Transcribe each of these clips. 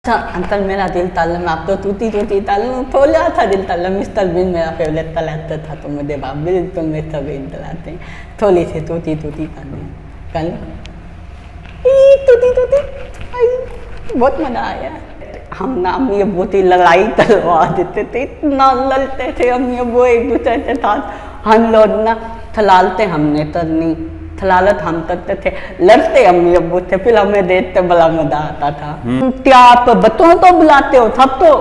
Uncle मेरा दिल तालम आप तो टूटी टूटी तालम थोड़ा था दिल तालम मिस्टर बिन मेरा फेवरेट तलाता था तो मुझे बाप बिल्कुल मिस्टर बिन तलाते हैं थोड़ी सी टूटी टूटी तालम कल टूटी टूटी बहुत मज़ा आया। हम ना अम्मी अब्बू की लड़ाई तलवा देते थे, इतना लड़ते थे अम्मी अब्बू एक दूसरे के साथ। हम लोग ना थलालते हमने तरनी थलालत हम करते थे, लड़ते अम्मी अब्बू थे, फिर हमें देखते बड़ा मजा आता था। क्या आप बच्चों तो बुलाते हो सब तो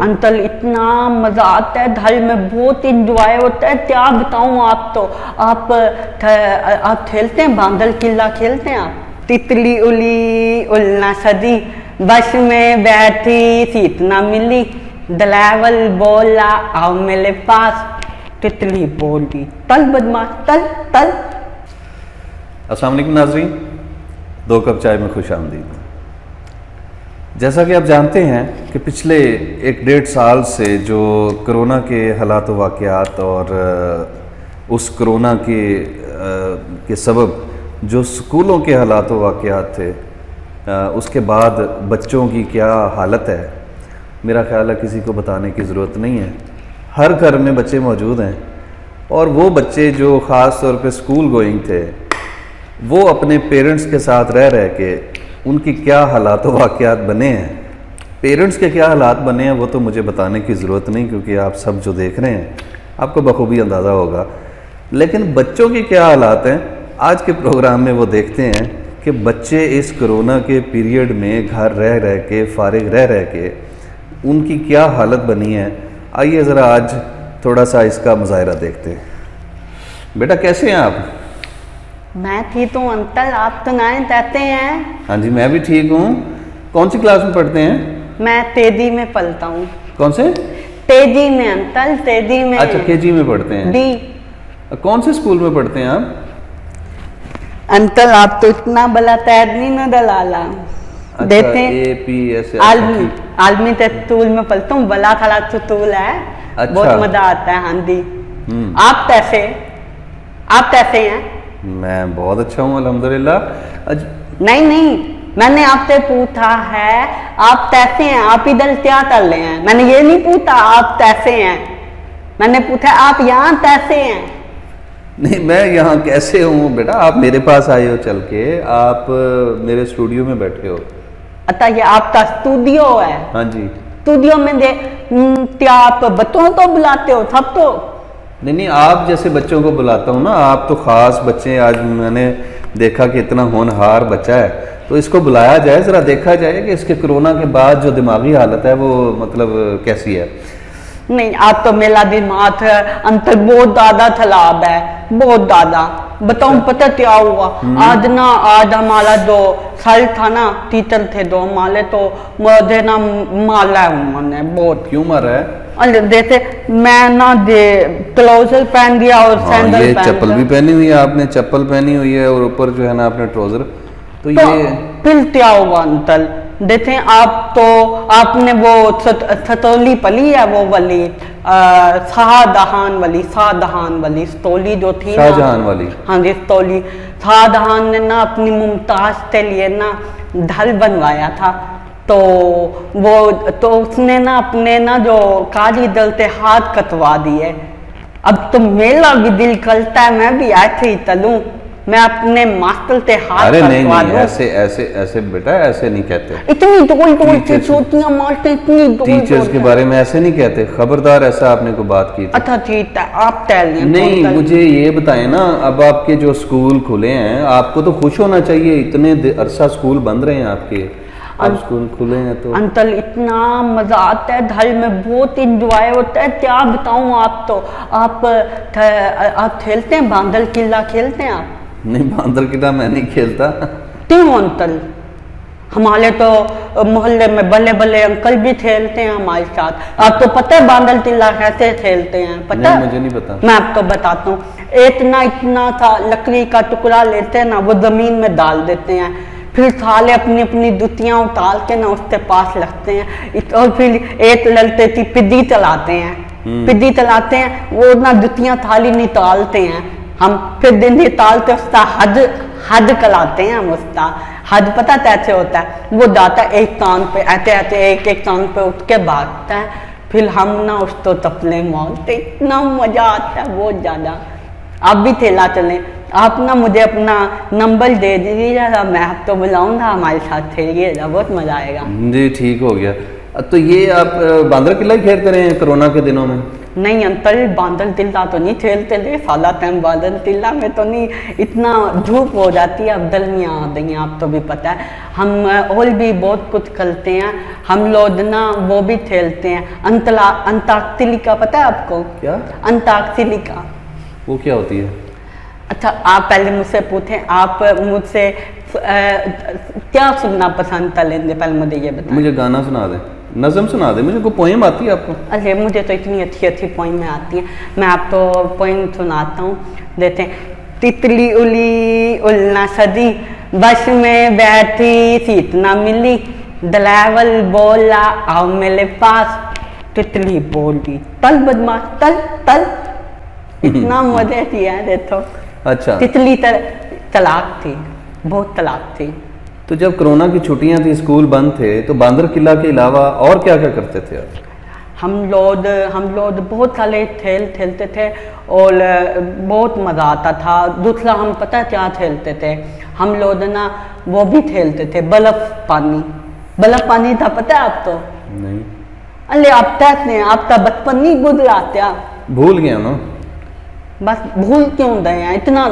अंकल इतना मजा आता है, घर में बहुत इंजॉय होता है। क्या बताऊं आप तो आप खेलते हैं बांदर किला खेलते हैं आप? तितली उली उलना सदी बस में बैठी सीट ना मिली, ड्राइवर बोला आओ मेरे पास, तितली बोली तल बदमाश तल तल। अस्सलाम वालेकुम नाज़रीन, 2 कप चाय में खुश आमदीद। जैसा कि आप जानते हैं कि पिछले 1-1.5 साल से जो कोरोना के हालात वाक़यात और उस कोरोना के सबब जो स्कूलों के हालात वाक़यात थे, उसके बाद बच्चों की क्या हालत है, मेरा ख़्याल है किसी को बताने की ज़रूरत नहीं है। हर घर में बच्चे मौजूद हैं और वो बच्चे जो ख़ास तौर पे स्कूल गोइंग थे, वो अपने पेरेंट्स के साथ रह के उनकी क्या हालात वाक़यात बने हैं, पेरेंट्स के क्या हालात बने हैं वो तो मुझे बताने की ज़रूरत नहीं, क्योंकि आप सब जो देख रहे हैं आपको बखूबी अंदाज़ा होगा। लेकिन बच्चों की क्या हालात हैं आज के प्रोग्राम में वो देखते हैं कि बच्चे इस कोरोना के पीरियड में घर रह के फारिग रह के उनकी क्या हालत बनी है। आइए ज़रा आज थोड़ा सा इसका मुजाहिरा देखते हैं। बेटा कैसे हैं आप? मैं ठीक हूँ अंकल, आप तो नहीं कहते हैं? हाँ जी मैं भी ठीक हूँ। कौन सी क्लास में पढ़ते हैं? मैं तेजी में पढ़ता हूँ। कौन से? तेजी में अंकल, तेजी में। अच्छा केजी में पढ़ते हैं। डी। कौन से स्कूल में पढ़ते हैं आप? अंकल आप तो इतना बड़ा तैरनी न दलाला देते APS आलमी तूल में पढ़ता हूँ, बला थला तूल है। अच्छा। बहुत मजा आता है। हाँ जी। आप कैसे हैं? मैं बहुत अच्छा हूँ अल्हम्दुलिल्लाह। नहीं मैंने आपसे पूछा है आप कैसे हैं, आप इधर क्या कर रहे हैं? मैंने ये नहीं पूछा आप कैसे हैं, मैंने पूछा आप यहाँ कैसे हैं। नहीं मैं यहाँ कैसे हूँ बेटा, आप मेरे पास आए हो चल के, आप मेरे स्टूडियो में बैठे हो। अच्छा ये आपका स्टूडियो है? हाँ जी। स्टूडियो में क्या आप बच्चों को बुलाते हो सब तो? नहीं आप जैसे बच्चों को बुलाता हूँ ना, आप तो ख़ास बच्चे। आज मैंने देखा कि इतना होनहार बच्चा है, तो इसको बुलाया जाए, ज़रा देखा जाए कि इसके कोरोना के बाद जो दिमागी हालत है वो मतलब कैसी है। नहीं आप तो मेरा दिमाग अंतर बहुत ज़्यादा खराब है, बहुत ज़्यादा। बताऊँ पता क्या हुआ? आज हमारा जो साल था ना, टीचर थे 2 माले, तो मुझे ना माला है उन्होंने बहुत। क्यों मारा है? जैसे मैं ना ट्राउजर पहन दिया और सैंडल ये पहन चप्पल भी पहनी हुई है आपने, चप्पल पहनी हुई है और ऊपर जो है ना आपने ट्राउजर, तो ये फिर क्या हुआ अंकल? देखें आप तो आपने वो सतोली पली है, वो वाली शाहजहान वाली स्टोली जो थी, शाहजहान वाली। हाँ जी स्टोली। शाहजहान ने ना अपनी मुमताज के लिए ना ढल बनवाया था, तो उसने ना अपने ना जो काली दल से हाथ कटवा दिए। अब तो मेरा भी दिल करता है मैं भी ऐसे ही चलूं, मैं अपने मास्टर से हाथ अरे कटवा नहीं दूं। ऐसे बेटा ऐसे नहीं कहते। इतनी डोल से चोटियां मारते, इतनी डोल टीचर्स के बारे में ऐसे नहीं कहते, खबरदार ऐसा आपने को बात की थी। अच्छा ठीक है आप तैयार नहीं मुझे ये बताएं ना, अब आपके जो स्कूल खुले हैं आपको तो खुश होना चाहिए, इतने अरसा स्कूल बंद रहे हैं आपके, अब स्कूल खुले हैं तो। अंकल इतना मजा आता है, घर में बहुत इंजॉय होता है। क्या बताऊं आप तो आप खेलते हैं बांदर किला खेलते हैं आप? नहीं बांदर किला मैं नहीं खेलता। क्यों अंकल? हमारे तो मोहल्ले में बल्ले बल्ले अंकल भी खेलते हैं हमारे साथ। आप तो पता है बांदर किला कैसे खेलते हैं? पता नहीं मुझे नहीं पता। मैं आपको बताता हूँ। इतना सा लकड़ी का टुकड़ा लेते हैं ना, वो जमीन में डाल देते हैं, फिर साले अपनी अपनी जुतियाँ उतार के ना उसके पास रखते हैं, और फिर एक लड़ते थी पिद्दी चलाते हैं, वो ना जुतियाँ थाली निकालते हैं हम, फिर दिन निकालते उसका हद कलाते हैं हम उसका। हद पता कैसे होता है, वो जाता है एक कान पे ऐसे ऐसे एक एक कान पे उठ के भागता है, फिर हम ना उसको तपले मारते, इतना मजा आता है बहुत ज़्यादा। आप भी ठेला चलें, आप ना मुझे अपना नंबर दे दीजिएगा, मैं आपको बुलाऊंगा, हमारे साथ खेलिएगा, बहुत मजा आएगा। जी ठीक हो गया। तो ये आप बांदर किला ही खेलते रहे हैं कोरोना के दिनों में? नहीं अंकल, बांदर तिल्ला तो नहीं खेलते थे साला टाइम, बांदर तिल्ला में तो नहीं, इतना धूप हो जाती है, अब गर्मियाँ आ गई हैं, आप तो भी पता है। हम और भी बहुत कुछ करते हैं हम लोग ना, वो भी खेलते हैं अंताक्षरी, पता है आपको? क्या अंताक्षरी? वो क्या होती है? अच्छा आप पहले मुझसे पूछें, आप मुझसे क्या सुनना पसंद करेंगे, पहले मुझे ये बताएं। मुझे गाना सुना दें, नज़म सुना दे, मुझे कोई पोएम आती है आपको? अरे मुझे तो इतनी अच्छी अच्छी पोइमें आती हैं, मैं आपको पोइम सुनाता हूँ, देते हैं। तितली उली उलना सदी, बस में बैठी सीट ना मिली, ड्राइवर बोला आओ मेरे पास, तितली बोली तल बदमाश तल तल, इतना मजे किया है देखो। अच्छा, तितली तलाक थी, बहुत तलाक थी। तो जब कोरोना की छुट्टियां थी, स्कूल बंद थे, तो बांदर किला के अलावा और क्या क्या करते थे आप? हम लोग बहुत सारे खेल खेलते थे और बहुत मज़ा आता था। दूसरा हम पता क्या खेलते थे, हम लोग ना वो भी खेलते थे बर्फ पानी। बर्फ पानी था, पता है आपको? नहीं। अरे आप कैसे, आपका बचपन नहीं गुजरा क्या? भूल गया ना। बस भूल क्यों गए हैं इतना,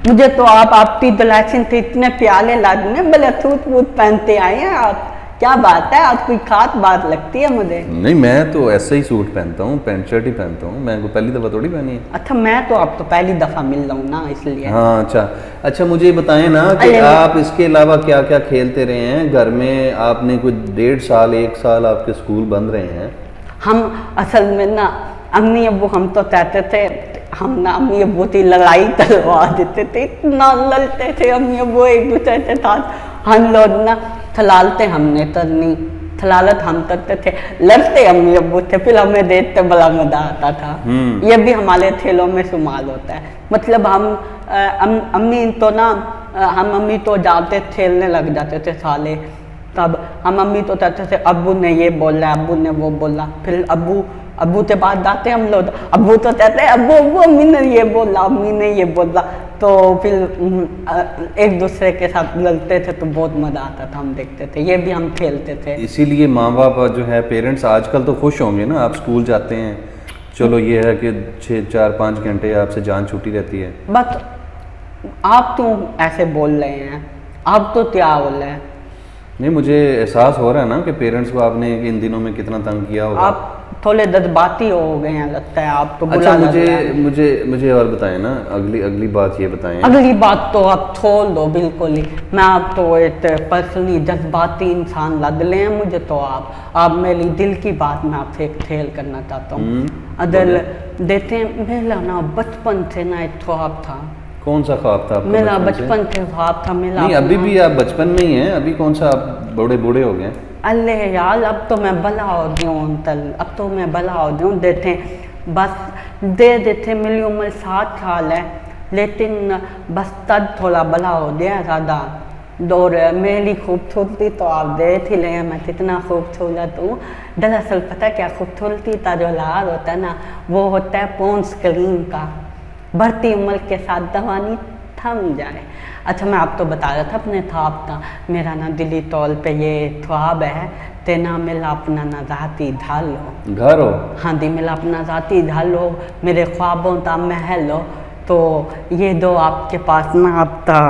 मुझे तो आप आपकी दलाशन थे इतने प्याले लगने, भले सूट वूट पहनते आए हैं आप, क्या बात है, आज कोई खास बात लगती है मुझे। नहीं, मैं तो ऐसे ही सूट पहनता हूँ, पैंट शर्ट ही पहनता हूँ, मैं को पहली दफ़ा थोड़ी पहनी है। अच्छा मैं तो आप तो पहली दफ़ा मिल रहा हूँ ना, इसलिए। हाँ अच्छा मुझे बताएं ना कि आप इसके अलावा क्या क्या खेलते रहे हैं घर में? आपने कुछ 1.5 साल 1 साल आपके स्कूल बंद रहे हैं। हम असल में ना अम्मी अब्बू, हम तो कहते थे हम ना अम्मी अब्बू की लड़ाई करवा देते थे, इतना लड़ते थे अम्मी अब्बू एक दूसरे के साथ। हम लोग ना थलालते हमने तरनी, थलालत हम करते थे, लड़ते अम्मी अब्बू थे, फिर हमें देखते बड़ा मजा आता था। ये भी हमारे खेलों में शुमार होता है। मतलब हम अम्मी तो ना, हम अम्मी तो जाते खेलने लग जाते थे साले, तब हम अम्मी तो कहते थे अब्बू ने ये बोला, अब्बू ने वो बोला, फिर अब्बू के बाद जाते हम लोग, अब्बू तो कहते हैं अब्बू अब्बू अम्मी ने ये बोला, अम्मी ने ये बोला, तो फिर एक दूसरे के साथ लड़ते थे, तो बहुत मज़ा आता था, हम देखते थे, ये भी हम खेलते थे। इसीलिए माँ बाप जो है, पेरेंट्स आजकल तो खुश होंगे ना, आप स्कूल जाते हैं, चलो ये है कि 6-4-5 घंटे आपसे जान छूटी रहती है। बस आप क्यों ऐसे बोल रहे हैं, आप तो क्या बोल रहे हैं? नहीं, मुझे एहसास हो रहा है ना कि पेरेंट्स को आपने इन दिनों में कितना तंग किया होगा। आप थोड़े जज्बाती हो गए हैं लगता है, आप तो बुरा अच्छा मुझे और बताएं ना, अगली बात ये बताएं। अगली बात तो आप छोड़ दो बिल्कुल ही, मैं आप तो एक पर्सनली जज्बाती इंसान लग रहे हैं मुझे, तो आप मेरी दिल की बात मैं आपसे एक खेल करना चाहता हूँ। अदल देते हैं, मेरा ना बचपन से ना एक ख्वाब था। कौन सा ख्वाब था आपका? मेरा बचपन से ख्वाब था मेरा। नहीं, अभी भी आप बचपन में ही हैं, अभी कौन सा आप बूढ़े हो गए? अल्ले यार, अब तो मैं भला हो गया हूँ तल, अब तो मैं भला हो गया हूँ। देते बस दे देते, मेरी उम्र 7 साल है, लेकिन बस तब थोड़ा भला हो गया ज़्यादा। दौर मेरी खूबसूरती तो आप देख ही लें, मैं कितना खूबसूरत हूँ। दरअसल पता क्या, खूबसूरती का जो लार होता है ना, वो होता है पोन्स क्रीम का, बढ़ती उम्र के साथ दवानी थम जाए। अच्छा मैं आपको बता रहा था अपने ख्वाब का, मेरा ना दिली तौल पे ये ख्वाब है, तेना मिला अपना ना ज़ाती ढालो घर हो। हाँ दी, मिला अपना ज़ाती ढालो, मेरे ख्वाबों का महल हो। तो ये दो आपके पास ना आपका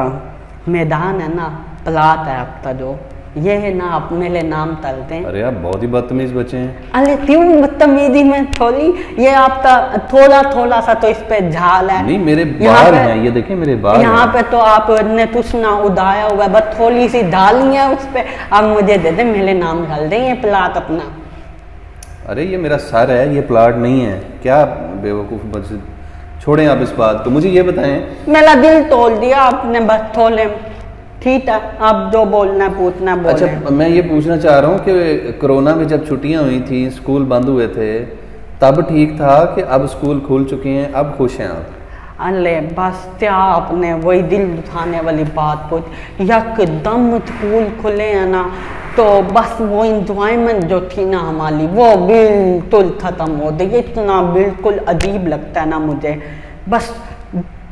मैदान है ना, प्लाट है आपका, जो ये है ना, आप मेरे नाम तलते हैं। अरे आप बहुत ही बदतमीज बच्चे हैं। अरे क्यों बदतमीजी में थोड़ी, ये आपका थोड़ा सा तो इस पे झाल है। नहीं, मेरे बाल हैं, ये देखें मेरे बाल यहाँ पे तो आपने तुषना उदाया हुआ है, बस थोड़ी सी ढाली है उस पे, आप मुझे दे दे, मेरे नाम डाल दें ये प्लाट अपना। अरे ये मेरा सर है, ये प्लाट नहीं है। क्या बेवकूफ़ बच्चे, छोड़ें आप इस बात को, मुझे ये बताएं। मेरा दिल तोड़ दिया आपने, बस थोड़े ठीक है, आप जो बोलना है पूछना बोलें। अच्छा मैं ये पूछना चाह रहा हूँ कि कोरोना में जब छुट्टियाँ हुई थी, स्कूल बंद हुए थे, तब ठीक था कि अब स्कूल खुल चुके हैं, अब खुश हैं आप? अले बस क्या आपने वही दिल दुखाने वाली बात पूछ, यकदम स्कूल खुले हैं ना तो बस वो इंजॉयमेंट जो थी ना हमारी वो बिल्कुल ख़त्म हो गई। इतना बिल्कुल अजीब लगता है ना मुझे, बस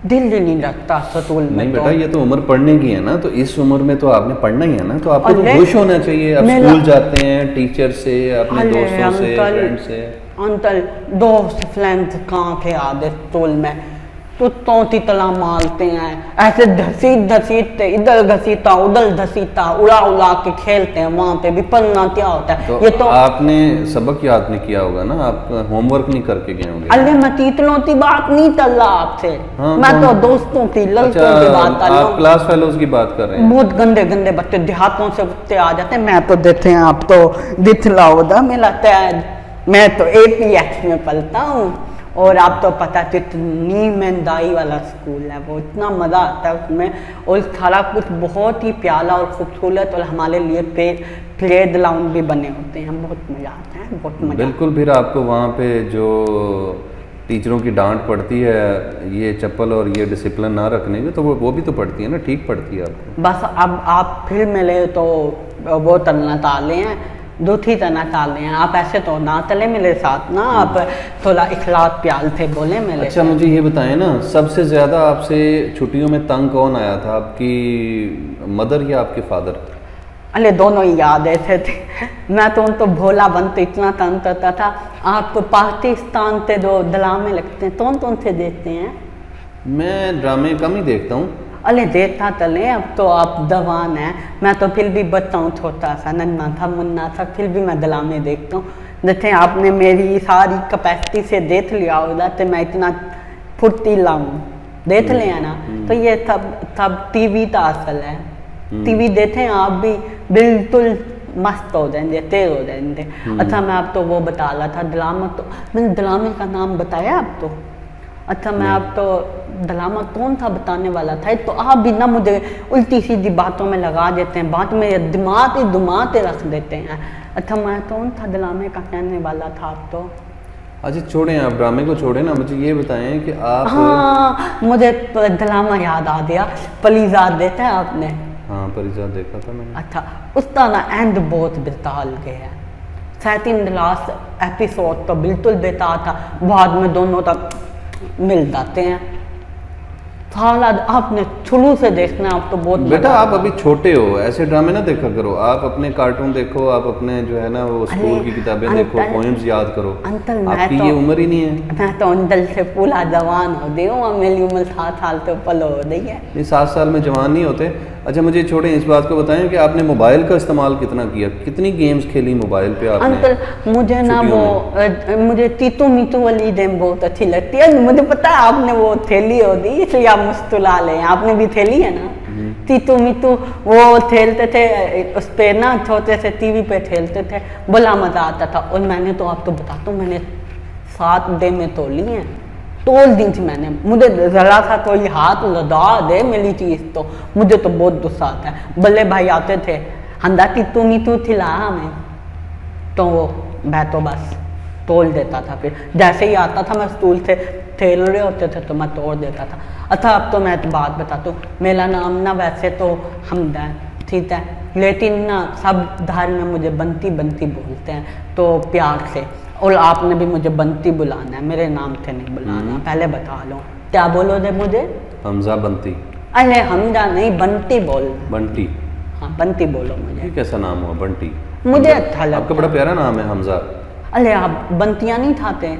दिल ही नहीं लगता स्कूल में। नहीं बेटा, ये तो उम्र पढ़ने की है ना, तो इस उम्र में तो आपने पढ़ना ही है ना, तो आपको तो खुश होना चाहिए। आप स्कूल जाते हैं टीचर से, अपने दोस्तों से, फ्रेंड से। अंकल दोस्त फ्रेंड्स कहाँ थे आधे स्कूल में, कुत्तों की तरह मारते हैं, ऐसे घसीटते इधर घसीटा उधर घसीटा, उड़ा उड़ा के खेलते हैं वहाँ पे भी। पढ़ना क्या होता है? तो ये तो आपने सबक याद नहीं किया होगा ना, आप होमवर्क नहीं करके गए होंगे। अरे मैं टीचरों की बात नहीं कर रहा आपसे, हाँ, मैं तो दोस्तों की लड़कों की बात कर रहा हूँ। आप क्लास फेलोज की बात कर रहे हैं। बहुत गंदे गंदे बच्चे देहातों से उठते आ जाते हैं। मैं तो देते हैं आप तो दिखला उदा मिला तैयार, मैं तो APX में पढ़ता हूँ और आप तो पता कितनी महंगाई वाला स्कूल है वो, इतना मज़ा आता है उसमें। और सारा कुछ बहुत ही प्यारा और खूबसूरत, और हमारे लिए प्ले ग्राउंड भी बने होते हैं, बहुत मज़ा आता है, बहुत मज़ा। बिल्कुल, फिर आपको वहाँ पे जो टीचरों की डांट पड़ती है ये चप्पल और ये डिसिप्लिन ना रखने की, तो वो भी तो पड़ती है ना, ठीक पड़ती है आपको। बस अब आप फिर मिले तो वो तलना ताले हैं, दूसरी तना ताले हैं, आप ऐसे तो ना तले मेरे साथ ना, आप थोड़ा इखलाक प्याल थे बोले मेरे। अच्छा मुझे ये बताएं ना, सबसे ज़्यादा आपसे छुट्टियों में तंग कौन आया था, आपकी मदर या आपके फादर? अरे दोनों ही याद ऐसे थे। मैं तो उनको भोला बनते इतना तंग करता था। आप पाकिस्तान से जो ड्रामे लगते हैं कौन से देखते हैं? मैं ड्रामे कम ही देखता हूँ। अरे देखता चले, अब तो आप जवान हैं, मैं तो फिर भी बच्चा हूँ, छोटा सा नन्ना था मुन्ना था, फिर भी मैं ड्रामे देखता हूँ। जैसे आपने मेरी सारी कैपेसिटी से देख लिया होगा तो मैं इतना फुर्तीला हूँ, देख लिया ना, तो ये सब टीवी का असल है। टीवी देखें आप भी बिल्कुल मस्त हो जाएंगे, तेज हो जाएंगे। अच्छा मैं आप तो वो बता रहा था ड्रामा, तो मैंने ड्रामे का नाम बताया आप तो। अच्छा मैं आप तो ड्रामा कौन था बताने वाला था, तो आप भी ना मुझे उल्टी सीधी बातों में लगा देते हैं, बात में दिमाग रख देते हैं। अच्छा मैं कौन था ड्रामे का कहने वाला था आप तो। अच्छा छोड़ें, आप ड्रामे को छोड़ें ना, मुझे ये बताएं कि आप। हाँ मुझे ड्रामा याद आ गया, परिजात देखा है आपने? हाँ परिजात देखा था मैंने। अच्छा उसका ना एंड बहुत बेताल गया, सेकंड लास्ट एपिसोड तो बिल्कुल बेताल था, बाद में दोनों तक मिल जाते हैं। साला आपने शुरू से देखना, आप तो बहुत बेटा आप अभी छोटे हो, ऐसे ड्रामे ना देखा करो, आप अपने कार्टून देखो, आप अपने जो है ना वो स्कूल की किताबें देखो, पोएम्स याद करो। अंकल आपकी ये उम्र ही नहीं है। मैं तो अंदर से पूरा जवान हो गई हूँ, मेरी उम्र 7 साल तो पल हो गई है। नहीं 7 साल में जवान नहीं होते। अच्छा मुझे छोड़े, इस बात को बताएं कि आपने मोबाइल का इस्तेमाल कितना किया, कितनी गेम्स खेली मोबाइल पे आपने? अंकल मुझे ना वो मुझे तीतू मीतू वाली गेम बहुत अच्छी लगती है। मुझे पता है आपने वो थैली होती इसलिए आप मुस्कुरा ले, आपने भी थैली है ना तीतू मीतू, वो खेलते थे उस पे ना, छोटे से टीवी पे खेलते थे, बड़ा मजा आता था। और मैंने तो आपको बताता हूँ, मैंने 7 डे में तोली है, तोल दी थी मैंने। मुझे जरा सा तो ये हाथ लगा दे मेरी चीज़ तो मुझे तो बहुत गुस्सा आता है। बल्ले भाई आते थे, हंदा तीतू मीतू खिला हमें, तो वो मैं तो बस तोल देता था। फिर जैसे ही आता था मैं स्कूल से खेल रहे होते थे तो मैं तोड़ देता था। अच्छा अब तो मैं तो बात बताता हूँ, मेरा नाम ना वैसे तो हमदा है, ठीक है, लेकिन ना सब धर्म में मुझे बंती बंती बोलते हैं तो प्यार से, और आपने भी मुझे बंती बुलाना है, मेरे नाम से नहीं बुलाना, पहले बता लो क्या बोलोगे मुझे? हमजा बंती। अरे हमजा नहीं, बंटी बोल। बंटी? हाँ बंटी बोलो मुझे। ये कैसा नाम हुआ बंटी? मुझे अच्छा लगता। आपका बड़ा प्यारा नाम है हमजा। अरे आप बंतियाँ नहीं खाते?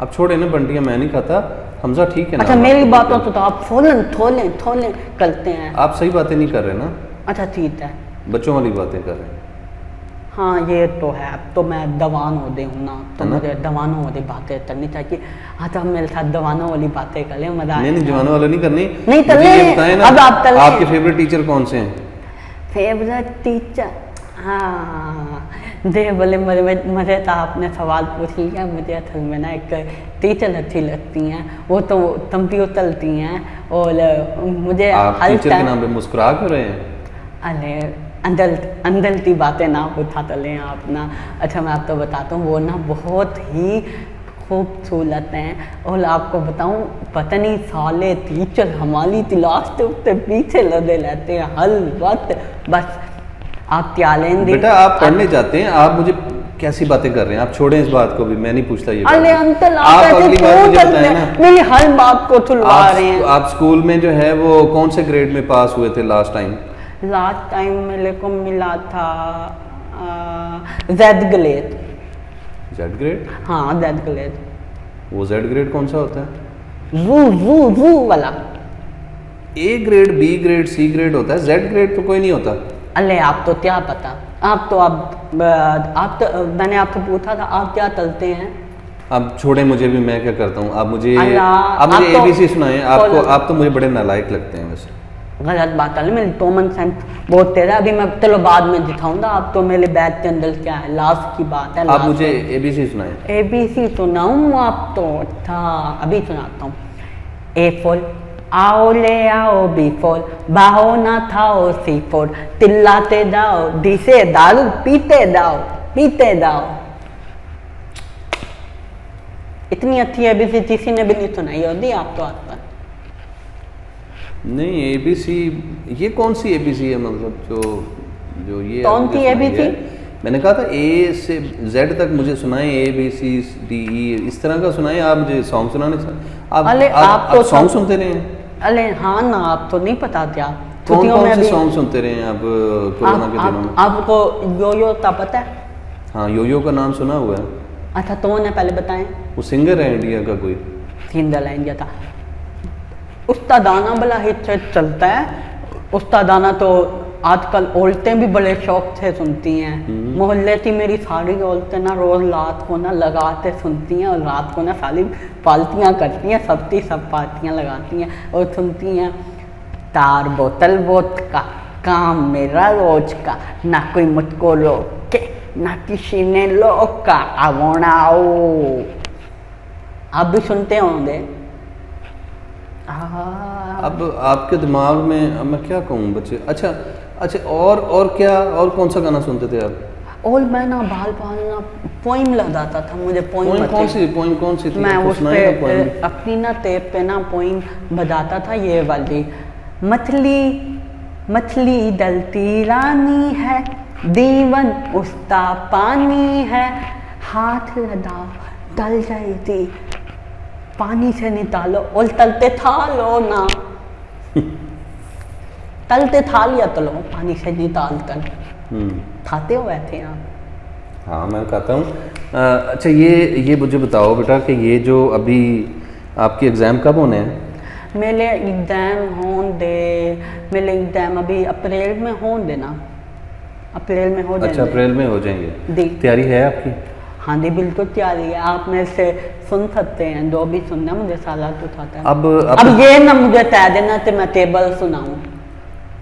आप छोड़े ना, बंटियाँ मैं नहीं खाता, हमजा ठीक है। अच्छा मेरी बातों तो आप फोलन थोले थोले करते हैं। आप सही बातें नहीं कर रहे ना। अच्छा ठीक है, बच्चों वाली बातें कर रहे हैं। हाँ ये तो है, अब तो मैं दवान हो गई हूँ ना, तो मुझे दवानों वाली बातें करनी चाहिए। हाँ तो मेरे साथ दवानों वाली बातें कर ले, मजा। नहीं जवानों वाला नहीं करनी, नहीं तले, अब आप तले। आपके फेवरेट टीचर कौन से हैं? फेवरेट टीचर, हाँ दे बोले मुझे तो आपने सवाल पूछ लिया। मुझे असल में ना एक टीचर अच्छी लगती हैं, वो तो कंप्यूटर चलती हैं, और मुझे आप टीचर के नाम पे मुस्कुरा क्यों रहे हैं? अरे अंदर की बातें ना उठा तले आप ना। अच्छा मैं आपको बताता हूँ, वो ना बहुत ही खूबसूरत हैं। और आपको बताऊं, पता नहीं साले टीचर हमारी लास्ट उससे पीछे लगे रहते हैं हर वक्त। बस आप त्यालेंदी बेटा आप पढ़ने जाते हैं, आप मुझे कैसी बातें कर रहे हैं? आप छोड़ें इस बात को भी, मैं नहीं पूछता ये अरे बात। अंकल आप अगली बार मुझे बताएं ना। मेरी हर बात को तुलवा रहे हैं। आप स्कूल में जो है वो कौन से ग्रेड में पास हुए थे लास्ट टाइम? लास्ट टाइम मेरे को मिला था जेड ग्रेड। Z grade? हाँ जेड ग्रेड। वो जेड ग्रेड कौन सा होता है? वो वाला। A grade, B grade, C grade होता है, जेड ग्रेड तो कोई नहीं होता। अरे आप तो क्या पता, आप तो मैंने आपसे पूछा था आप क्या चलते हैं? अब छोड़े मुझे भी, मैं क्या करता हूँ। आप मुझे आप तो एबीसी सुनाएं। आप तो मुझे बड़े नालायक लगते हैं वैसे। गलत बात है, मेरी कॉमन सेंस बहुत तेज है। अभी मैं चलो बाद में दिखाऊंगा। आप तो मेरे बैग के अंदर क्या है, लास्ट की बात है। आप मुझे एबीसी सुनाएं। एबीसी सुनाऊं आप तो? अच्छा अभी सुनाता हूँ। ए फॉर आओ ले आओ, बी फॉर बाहो ना थाओ, सी फॉर चिल्लाते जाओ, डी से दारू पीते जाओ। इतनी अच्छी एबीसी किसी ने भी नहीं सुनाई होती। आप तो आता नहीं एबीसी, ये कौन सी एबीसी है? मतलब जो ये कौन सी एबीसी? मैंने कहा था ए से जेड तक मुझे सुनाए, A B C D E, इस तरह का सुनाए। आप मुझे सॉन्ग सुनाने आप तो सॉन्ग सुनते रहे हैं। अरे हाँ ना, आप तो नहीं पता क्या कौन से सॉन्ग सुनते रहे हैं आप कोरोना के दिनों में? आपको योयो का पता है? हाँ योयो का नाम सुना हुआ है। अच्छा तो उन्हें पहले बताएं। वो सिंगर है इंडिया का कोई? सिंगर है इंडिया का। उस्तादाना बड़ा हिट चलता है। उस्तादाना तो आजकल औरतें भी बड़े शौक से सुनती हैं। मोहल्ले की मेरी सारी औरतें ना रोज रात को ना लगाते सुनती हैं, और रात को ना सारी पार्टियाँ करती हैं, सब पार्टियाँ लगाती हैं और सुनती हैं। तार बोतल वोट का काम मेरा रोज का, ना कोई मुझको रोके ना किसी ने लोका, आवोनाओ। आप भी सुनते होंगे। अब आपके दिमाग में, अब मैं क्या कहूँ बच्चे। अच्छा और क्या, और कौन सा गाना सुनते थे आप? और मैं ना बाल ना पोइम लगाता था। मुझे पोइम कौन सी थी? मैं उस पे अपनी ना टेप पे ना पोइम बजाता था, ये वाली। मछली डलती रानी है, दीवन उस्ता पानी है, हाथ लगाओ डल जाएगी, पानी से निकालो और तलते था लो ना। तलते था लिया तलो, पानी से निकाल कर खाते हो वैसे आप? हाँ मैं खाता हूँ। अच्छा ये मुझे बताओ बेटा कि ये जो अभी आपके एग्ज़ाम कब होने हैं? मेरे एग्ज़ाम अभी अप्रैल में हो देना। अप्रैल में हो जाएंगे। अच्छा अप्रैल में हो जाएंगे। तैयारी है आपकी? हाँ जी बिल्कुल तैयारी है। आप मेरे से सुन सकते हैं, जो भी सुनना मुझे साला तो उठाता है। अब ये ना मुझे तय देना कि मैं टेबल सुनाऊँ।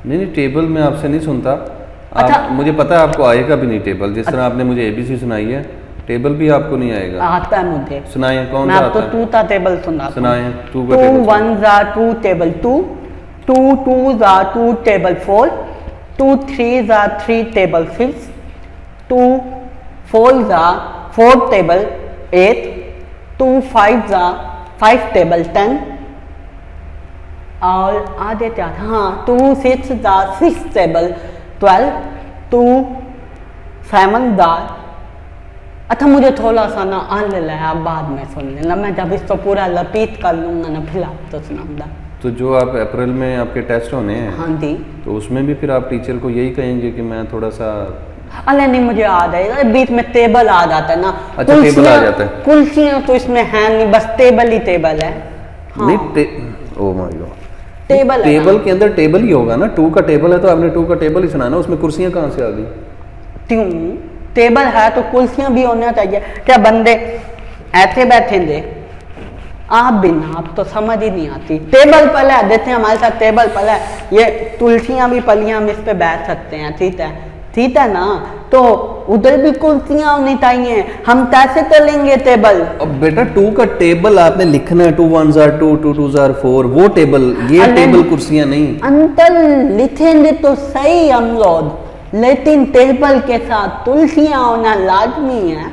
नहीं टेबल मैं आपसे नहीं सुनता। अच्छा मुझे पता है आपको आएगा भी नहीं टेबल। जिस तरह आपने मुझे एबीसी सुनाई है, टेबल भी आपको नहीं आएगा। आता है मुझे। सुनाइए कौन सा आता है? मैं आपको 2 का टेबल सुना। सुनाइए। 2 1 जा 2 टेबल 2, 2 जा 2 टेबल 4, 2 3 जा 3 टेबल 6, 2 4 जा 4 टेबल 8, 2 5 जा 5 टेबल 10, और आधे क्या? हाँ 2 6 जा 6 टेबल 12, 2 7 जा। अच्छा मुझे थोड़ा सा ना आन ले आप बाद में सुन लेना। मैं जब इसको पूरा लपीट कर लूँगा ना फिर आप तो सुनाऊंगा। तो जो आप अप्रैल में आपके टेस्ट होने हैं, हाँ जी, तो उसमें भी फिर आप टीचर को यही कहेंगे कि मैं थोड़ा सा? अरे नहीं मुझे याद है, बीच में टेबल आ जाता है ना। अच्छा टेबल आ जाता है। कुर्सियाँ तो इसमें है नहीं, बस टेबल ही टेबल है। हाँ। नहीं ओ माय गॉड, टेबल के अंदर टेबल ही होगा ना। 2 का टेबल है तो आपने 2 का टेबल ही सुनाना। उसमें कुर्सियाँ कहाँ से आ गई? क्यों? टेबल है तो कुर्सियाँ भी होना चाहिए। क्या बंदे ऐसे बैठेंगे? आप भी ना, आप तो समझ ही नहीं आती। टेबल पल है, देते हैं हमारे साथ टेबल पल है। ये तुलसियाँ भी पलियाँ हम इस पे बैठ सकते हैं। ठीक है ना? तो उधर भी कुर्सियाँ होनी चाहिए। हम कैसे चलेंगे टेबल? अब बेटा 2 का टेबल आपने लिखना है। 2 1 जार 2, 2 2 जार 4, वो टेबल। ये टेबल कुर्सियाँ नहीं। अंतर लिखेंगे तो सही हम लोग, लेकिन टेबल के साथ तुलसियाँ होना लाजमी है।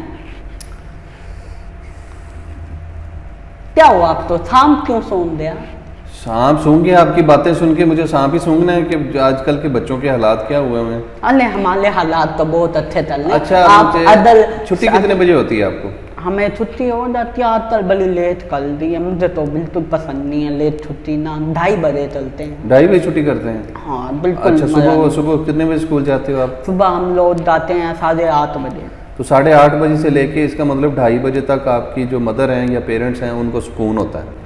क्या हुआ, आप तो शाम क्यों सूंघ दिया? सांप सूंघ गया? आपकी बातें सुन के मुझे सांप ही सूंघना है कि आजकल के बच्चों के हालात क्या हुए हैं? अरे हमारे हालात तो बहुत अच्छे चल रहे हैं। अच्छा, आप अदल छुट्टी कितने बजे होती है आपको? हमें छुट्टी हो जाती है आजकल बड़ी लेट कर दी है, मुझे तो बिल्कुल पसंद नहीं है लेट छुट्टी ना। 2:30 बजे चलते हैं। 2:30 बजे छुट्टी करते हैं? हाँ बिल्कुल। अच्छा, सुबह कितने बजे स्कूल जाते हो आप? सुबह हम लोग जाते हैं 8:30 बजे। तो 8:30 बजे से लेके इसका मतलब 2:30 बजे तक आपकी जो मदर हैं या पेरेंट्स हैं उनको सुकून होता है?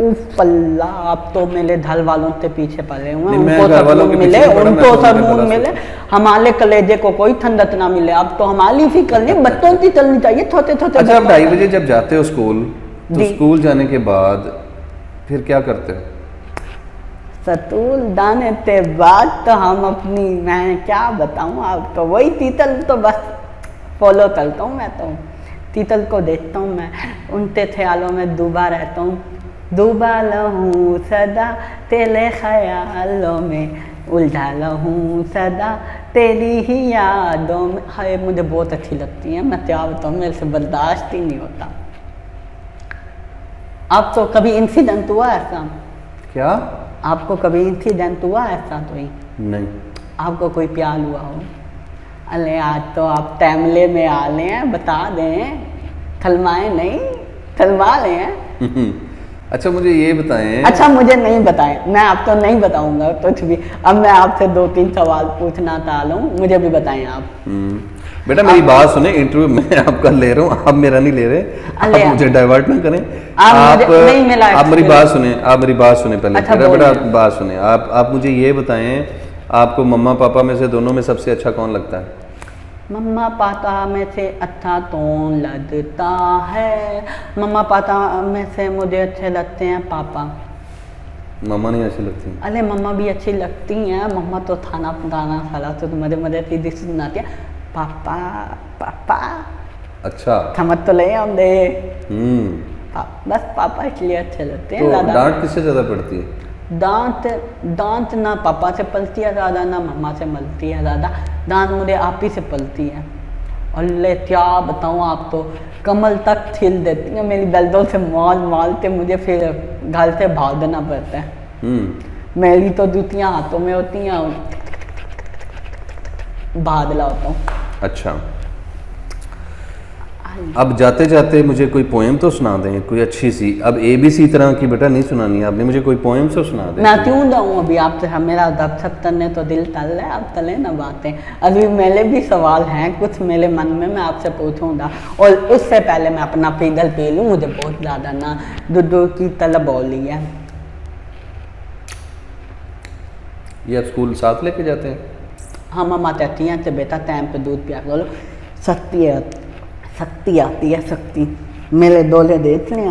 उफ अल्लाह, आप तो मेरे घर वालों से पीछे पड़े हुए हैं। नहीं, उनको घर वालों के सकून मिले, पीछे तो पड़ा, उनको मैं सकून तुम्हें मिले, हमारे कलेजे को कोई ठंडक ना मिले। अब तो हमारी फिक्र नहीं, बच्चों की चलनी चाहिए छोटे छोटे। अच्छा, आप 2:30 बजे जब जाते हो स्कूल, तो जी। स्कूल जाने के बाद फिर क्या करते हो? सतूल दाने के बाद तो हम अपनी, मैं क्या बताऊँ आप, तो वही तीतल तो बस फॉलो करता हूँ। मैं तो तीतल को देखता हूँ, मैं उनके ख्यालों में डूबा रहता हूँ। डूबा रहूँ सदा तेरे ख्यालों में, उलझा रहूँ सदा तेरी ही यादों में। हाय, मुझे बहुत अच्छी लगती है, मैं क्या बताऊँ, मेरे से बर्दाश्त ही नहीं होता। आप तो कभी इंसिडेंट हुआ ऐसा? क्या? आपको कभी इंसिडेंट हुआ ऐसा? तो ही नहीं। आपको कोई प्यार हुआ हो? अरे आज तो आप टैमले में आ रहे हैं, बता दें, थलमाए नहीं, थलमा रहे हैं। अच्छा, मुझे ये बताएं। अच्छा, मुझे नहीं बताएं, मैं आपको नहीं बताऊंगा कुछ भी। अब मैं आपसे 2-3 सवाल पूछना चाह रहा हूँ, मुझे भी बताएं आप। बेटा मेरी बात सुने, इंटरव्यू मैं आपका ले रहा हूँ, आप मेरा नहीं ले रहे। आप मुझे डाइवर्ट ना करें। आप मेरी बात सुने, आप मेरी बात सुने पहले। अच्छा, बेटा बात सुने, आप मुझे ये बताएं, आपको मम्मा पापा में से दोनों में सबसे अच्छा कौन लगता है? मम्मा पापा में से अच्छा कौन लगता है? मम्मा पापा में से मुझे अच्छे लगते हैं पापा। मम्मा नहीं अच्छी लगती? अरे मम्मा भी अच्छी लगती हैं, मम्मा तो खाना पकाना सारा तो मजे मजे की डिश बनाती है। पापा पापा अच्छा, समझ तो ले हम दे। हम्म। बस पापा इसलिए अच्छे लगते हैं। तो डांट किससे ज्यादा पड़ती है? डांट ना पापा से पलती है ज़्यादा, ना मम्मा से मलती है ज़्यादा। डांट मुझे आप ही से पलती है। और ले क्या बताऊँ, आप तो कमल तक छिल देती है मेरी दर्दों से। माल के मुझे फिर घर से भागना पड़ता है। मेरी तो जूतियाँ हाथों में होती हैं, भागला होता हूँ। अच्छा, अब जाते जाते मुझे कोई पोएम तो सुना दें, कोई अच्छी सी। अब ABC तरह की बेटा नहीं सुनानी, आपने मुझे कोई पोएम तो सुना दें। मैं क्यों जाऊँ अभी आपसे, मेरा दबसक करने तो दिल तल है, आप तले ना बातें। अभी मेरे भी सवाल हैं कुछ मेरे मन में, मैं आपसे पूछूंगा। और उससे पहले मैं अपना पीगल पी लूँ, मुझे बहुत ज़्यादा ना दूध की तलब हो रही है। ये आप स्कूल साथ लेके जाते हैं? हाँ, मम्मा कहती हैं कि बेटा टाइम पे दूध पिया करो, शक्ति आती है, शक्ति। मेरे डोले देख लें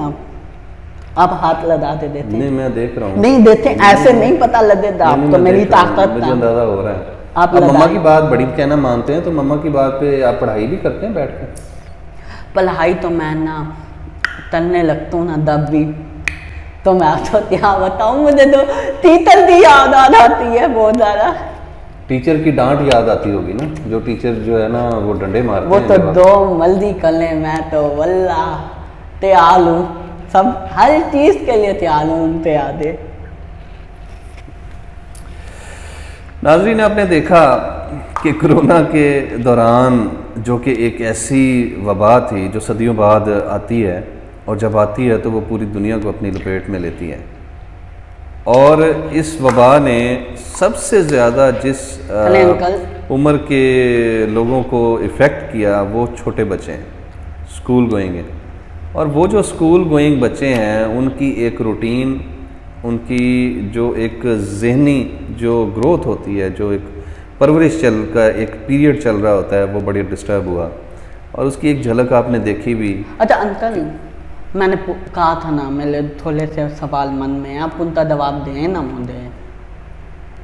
आप हाथ लगा दे देते? नहीं, मैं देख रहा हूँ। नहीं देते, ऐसे नहीं पता लगेगा आप तो मेरी ताकत। मुझे अंदाजा हो रहा है। आप मम्मा की बात बड़ी कहना मानते हैं, तो मम्मा की बात पे आप पढ़ाई भी करते हैं बैठ कर? पढ़ाई तो मैं ना करने लगता हूँ ना दब भी, तो मैं तो क्या बताऊँ, मुझे तो टीचर की याद आ जाती है बहुत ज़्यादा। टीचर की डांट याद आती होगी ना, जो टीचर जो है ना वो डंडे मारते वो हैं। तो दो मल्दी कले, मैं तो वल्ला तैयार हूँ, सब हर चीज़ के लिए तैयार हूँ उनसे यादें। नाज़रीन, आपने देखा कि कोरोना के दौरान, जो कि एक ऐसी वबा थी जो सदियों बाद आती है, और जब आती है तो वो पूरी दुनिया को अपनी लपेट में लेती है। और इस वबा ने सबसे ज़्यादा जिस उम्र के लोगों को इफ़ेक्ट किया वो छोटे बच्चे हैं, स्कूल गोइंग हैं। और वो जो स्कूल गोइंग बच्चे हैं उनकी एक रूटीन, उनकी जो एक ज़हनी जो ग्रोथ होती है, जो एक परवरिश का एक पीरियड चल रहा होता है, वो बड़ी डिस्टर्ब हुआ। और उसकी एक झलक आपने देखी भी। अच्छा अंकल, मैंने कहा था ना मेरे थोड़े से सवाल मन में, आप उनका जवाब दें ना मुझे।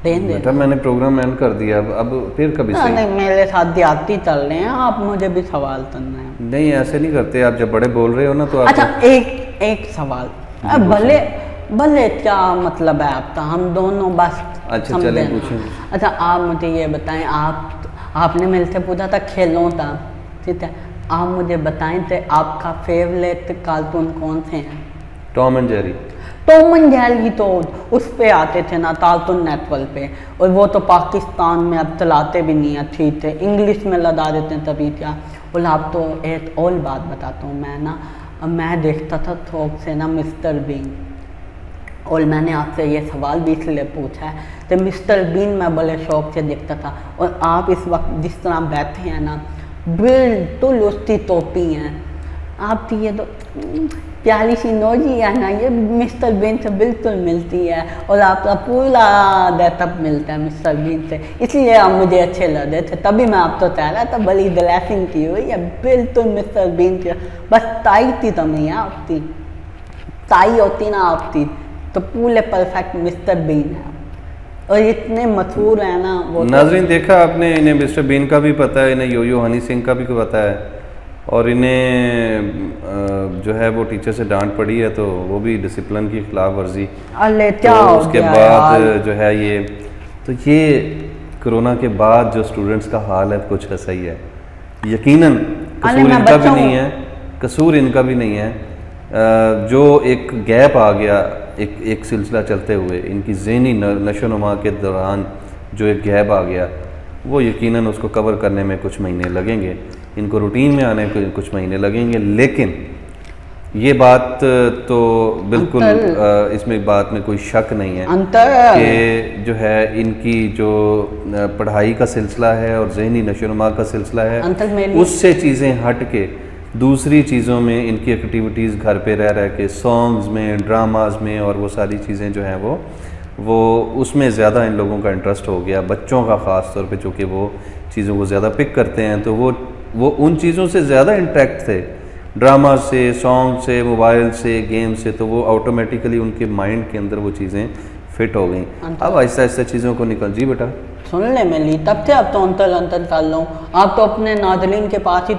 बेटा मैंने प्रोग्राम एंड कर दिया, अब फिर कभी सही। नहीं, मेरे साथ देहाती चल रहे हैं, आप मुझे भी सवाल करना है। नहीं, ऐसे नहीं करते, आप जब बड़े बोल रहे हो ना तो आप। अच्छा, एक सवाल, भले भले क्या मतलब है आपका, हम दोनों बस। अच्छा चलें, पूछें। अच्छा, आप मुझे ये बताएं, आपने मेरे से पूछा था खेलों का, ठीक है, आप मुझे बताएं थे आपका फेवरेट कार्टून कौन से हैं? Tom and Jerry. Tom and Jerry तो उस पे आते थे ना, कार्टून नेटवर्क पे, और वो तो पाकिस्तान में अब चलाते भी नहीं है, ठीक थे, इंग्लिश में लगा देते हैं तभी क्या। और आप तो एक और बात बताता हूँ, मैं देखता था थोक से ना मिस्टर बीन, और मैंने आपसे ये सवाल भी इसलिए पूछा है तो मिस्टर बीन मैं बड़े शौक से देखता था, और आप इस वक्त जिस तरह बैठे हैं ना, बिल्कुल उसकी टोपी है आपकी, ये तो प्यारी सी नोजी है ना, ये मिस्टर बीन से बिल्कुल मिलती है, और आपका पूरा डेटअप मिलता है मिस्टर बीन से, इसलिए आप मुझे अच्छे लग रहे थे, तभी मैं आपको कह रहा था बड़ी ड्रेसिंग की हुई है बिल्कुल मिस्टर बीन की, बस टाई थी तो नहीं है आपकी, टाई होती ना आपकी तो पूरे परफेक्ट मिस्टर बीन है, और इतने मशहूर है ना वो। नाज़रीन देखा आपने, इन्हें मिस्टर बीन का भी पता है, इन्हें यो हनी सिंह का भी पता है, और इन्हें जो है वो टीचर से डांट पड़ी है तो वो भी डिसिप्लिन की खिलाफ वर्जी। अरे क्या तो हो उसके गया बाद यार? जो है ये कोरोना के बाद जो स्टूडेंट्स का हाल है कुछ ऐसा ही है। यकीनन कसूर मैं इनका भी बच्चों- नहीं है, कसूर इनका भी नहीं है, जो एक गैप आ गया एक सिलसिला चलते हुए इनकी ज़हनी नशो नुमा के दौरान जो एक गैप आ गया, वो यकीनन उसको कवर करने में कुछ महीने लगेंगे, इनको रूटीन में आने में कुछ महीने लगेंगे, लेकिन ये बात तो बिल्कुल इसमें बात में कोई शक नहीं है कि जो है इनकी जो पढ़ाई का सिलसिला है और ज़हनी नशोनुमा का सिलसिला है, उससे चीज़ें हट के दूसरी चीज़ों में इनकी एक्टिविटीज़ घर पे रह रह के सॉन्ग्स में, ड्रामाज में, और वो सारी चीज़ें जो हैं वो उसमें ज़्यादा इन लोगों का इंटरेस्ट हो गया, बच्चों का ख़ास तौर पे, चूँकि वो चीज़ों को ज़्यादा पिक करते हैं तो वो उन चीज़ों से ज़्यादा इंटरेक्ट थे, ड्रामा से, सॉन्ग से, मोबाइल से, गेम से, तो वो ऑटोमेटिकली उनके माइंड के अंदर वो चीज़ें फिट हो गई। अब आहिस्ता आहिस्ता चीज़ों को निकल। जी बेटा सुनने में ली तब से अब तो अंतर कर लो, आप तो अपने नाज़रीन के पास ही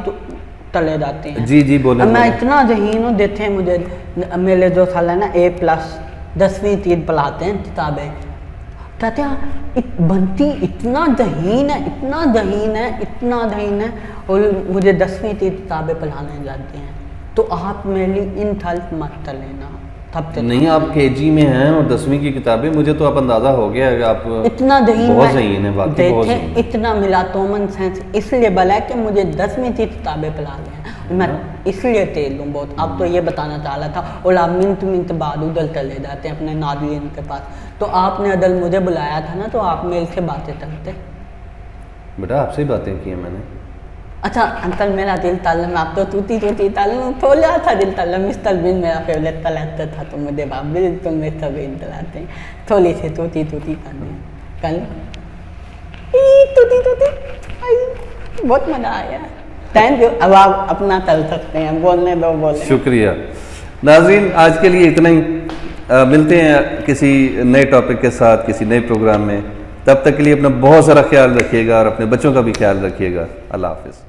तले जाते हैं। जी जी बोले। मैं इतना ज़हीन हूँ, देते मुझे मेरे 2 साल है ना A+ 10वीं तीन पढ़ाते हैं किताबें, कहते हैं बनती इतना ज़हीन है, इतना ज़हीन है, इतना ज़हीन है, और मुझे 10वीं तीन किताबें पढ़ाने जाती हैं, तो आप मेरी इन हेल्प मत लेना। तब तक नहीं, आप KG में हैं और 10वीं की किताबें, मुझे तो आप अंदाज़ा हो गया है आप इतना बहुत ज़हीन है, बाकी बहुत ज़हीन। इतना मिला कॉमन सेंस, इसलिए भला कि मुझे 10वीं की किताबें पढ़ा लें, मैं इसलिए तेल हूँ बहुत। अब तो ये बताना चाह रहा था, और आप मिनट बाद उधर चले जाते हैं अपने नाज़रीन के पास, तो आपने अदल मुझे बुलाया था ना, तो आप मेरे से बातें करते। बेटा आपसे ही बातें की हैं मैंने। अच्छा अंकल, मेरा दिल तालम, आप तो टूटी तालम थोड़ा था दिल तालम, मिस्टर बीन मेरा फेवरेट तलाते था, तो मुझे बाप बिल्कुल मिस्टर बीन तलाते हैं, थोड़ी सी टूटी करनी कल टूटी बहुत मज़ा आया। Thank you. अब आप अपना चल सकते हैं, बोलने दो, बोले। शुक्रिया। नाज़रीन आज के लिए इतना ही, मिलते हैं किसी नए टॉपिक के साथ किसी नए प्रोग्राम में, तब तक के लिए अपना बहुत सारा ख्याल रखिएगा और अपने बच्चों का भी ख्याल रखिएगा। अल्लाह हाफ़िज़।